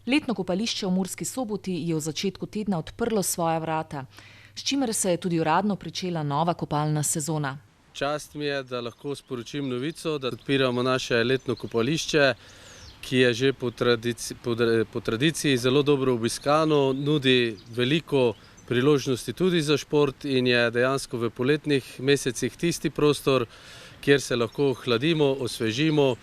Letno kopališče v Murski Soboti je v začetku tedna odprlo svoja vrata, s čimer se je tudi uradno pričela nova kopalna sezona. Čast mi je, da lahko sporočim novico, da odpiramo naše letno kopališče, ki je že po tradiciji zelo dobro obiskano, nudi veliko priložnosti tudi za šport in je dejansko v poletnih mesecih tisti prostor, kjer se lahko hladimo, osvežimo.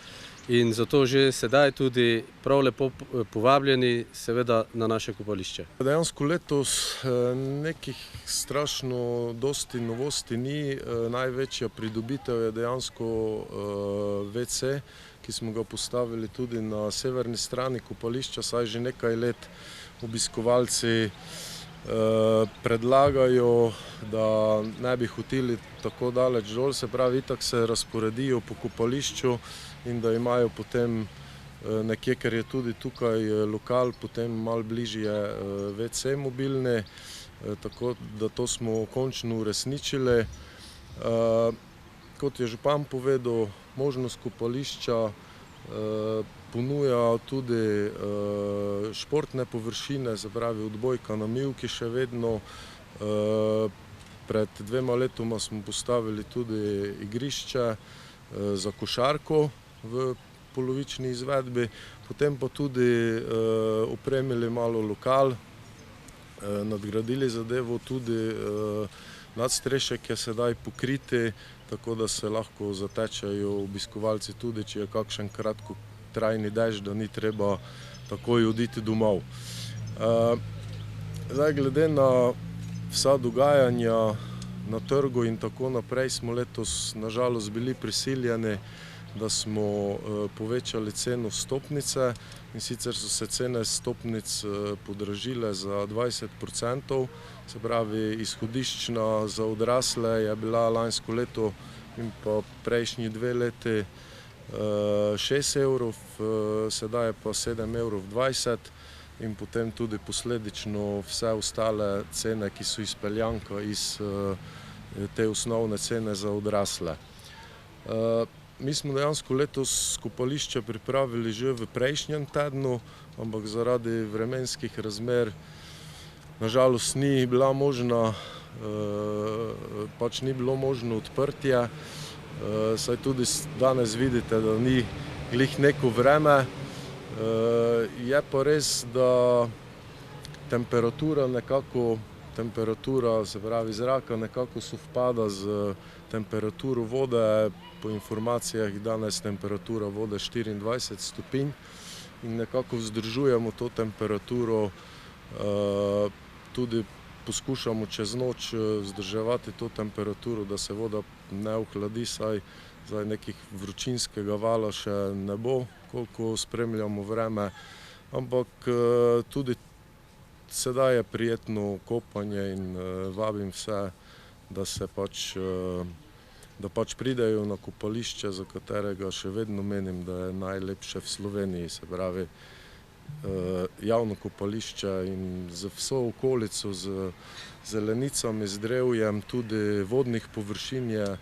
In zato že sedaj tudi prav lepo povabljeni seveda na naše kopališče. Dejansko letos nekih strašno dosti novosti ni. Največja pridobitev je dejansko WC, ki smo ga postavili tudi na severni strani kopališča, saj že nekaj let obiskovalci predlagajo, da ne bi hoteli tako daleč dol, se pravi, itak se razporedijo po kopališču in da imajo potem nekje, ker je tudi tukaj lokal, potem malo bližje WC mobilne, tako da to smo končno uresničili. Kot je župan povedal, možnost kopališča ponuja tudi športne površine, se pravi odbojka na mivki še vedno. Pred 2 letoma smo postavili tudi igrišče za košarko v polovični izvedbi, potem pa tudi opremili malo lokal, nadgradili zadevo, tudi nadstrešek je sedaj pokriti, tako da se lahko zatečajo obiskovalci tudi, če je kakšen kratkotrajni dež, da ni treba takoj oditi domov. Zdaj, glede na vsa dogajanja na trgu in tako naprej, smo letos na žalost bili prisiljeni, da smo povečali ceno vstopnice, in sicer so se cene vstopnic podražile za 20%, se pravi izhodiščna za odrasle je bila lansko leto in pa prejšnji 2 leti 6 evrov, sedaj je pa 7,20 evrov in potem tudi posledično vse ostale cene, ki so izpeljanka iz te osnovne cene za odrasle. Mi smo dejansko letos kopališče pripravili že v prejšnjem tednu, ampak zaradi vremenskih razmer na žalost ni bilo možno odprtje. Saj tudi danes vidite, da ni glih neko vreme. Je pa res, da temperatura, se pravi zraka, nekako sovpada z temperaturo vode. Po informacijah danes temperatura vode 24 stopinj in nekako vzdržujemo to temperaturo, tudi poskušamo čez noč vzdrževati to temperaturo, da se voda ne ohladi, saj zdaj nekih vročinskega vala še ne bo, koliko spremljamo vreme, ampak tudi sedaj je prijetno kopanje in vabim vse, da pač pridejo na kopališče, za katerega še vedno menim, da je najlepše v Sloveniji, se pravi javno kopališče in z vso okolico, z zelenicami, z drevjem, tudi vodnih površin je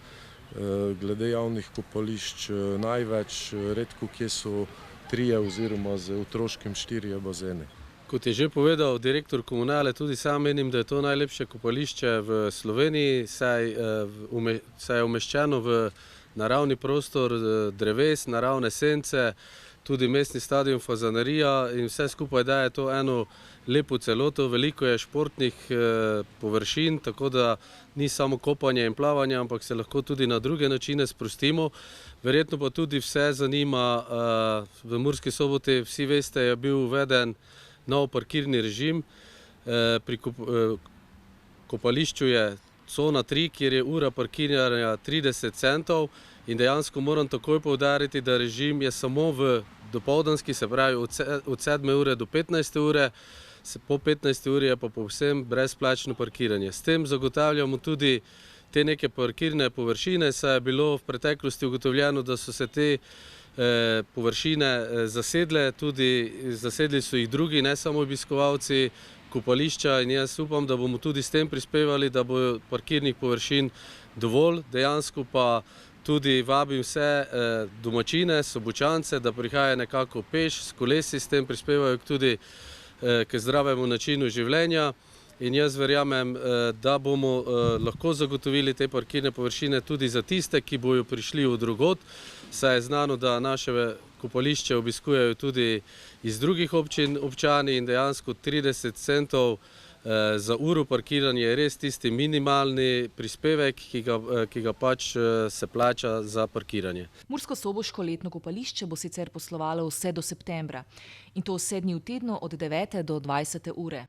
glede javnih kopališč največ, redko kje so 3 oziroma z otroškim 4 bazeni. Kot je že povedal direktor komunale, tudi sam menim, da je to najlepše kopališče v Sloveniji, saj je umeščeno v naravni prostor dreves, naravne sence, tudi mestni stadion, fazanerija in vse skupaj daje to eno lepo celoto. Veliko je športnih površin, tako da ni samo kopanje in plavanje, ampak se lahko tudi na druge načine sprostimo. Verjetno pa tudi vse zanima v Murski Soboti, vsi veste, je bil uveden nov parkirni režim. Pri kopališču je cona 3, kjer je ura parkiranja 30 centov in dejansko moram takoj poudariti, da režim je samo v dopoldanski, se pravi od 7 ure do 15 ure, po 15 uri je pa povsem brezplačno parkiranje. S tem zagotavljamo tudi te neke parkirne površine, saj je bilo v preteklosti ugotovljeno, da so se te površine zasedle, tudi zasedli so jih drugi, ne samo obiskovalci kopališča, in jaz upam, da bomo tudi s tem prispevali, da bo parkirnih površin dovolj, dejansko pa Tudi vabim vse domačine, Sobočance, da prihajajo nekako peš, s kolesi, s tem prispevajo tudi k zdravemu načinu življenja. In jaz verjamem, da bomo lahko zagotovili te parkirne površine tudi za tiste, ki bojo prišli od drugod. Saj je znano, da naše kopališče obiskujejo tudi iz drugih občin občani in dejansko 30 centov za uro parkiranja je res tisti minimalni prispevek, ki ga pač se plača za parkiranje. Murskosoboško letno kopališče bo sicer poslovalo vse do septembra in to 7 dni v tednu od 9. do 20. ure.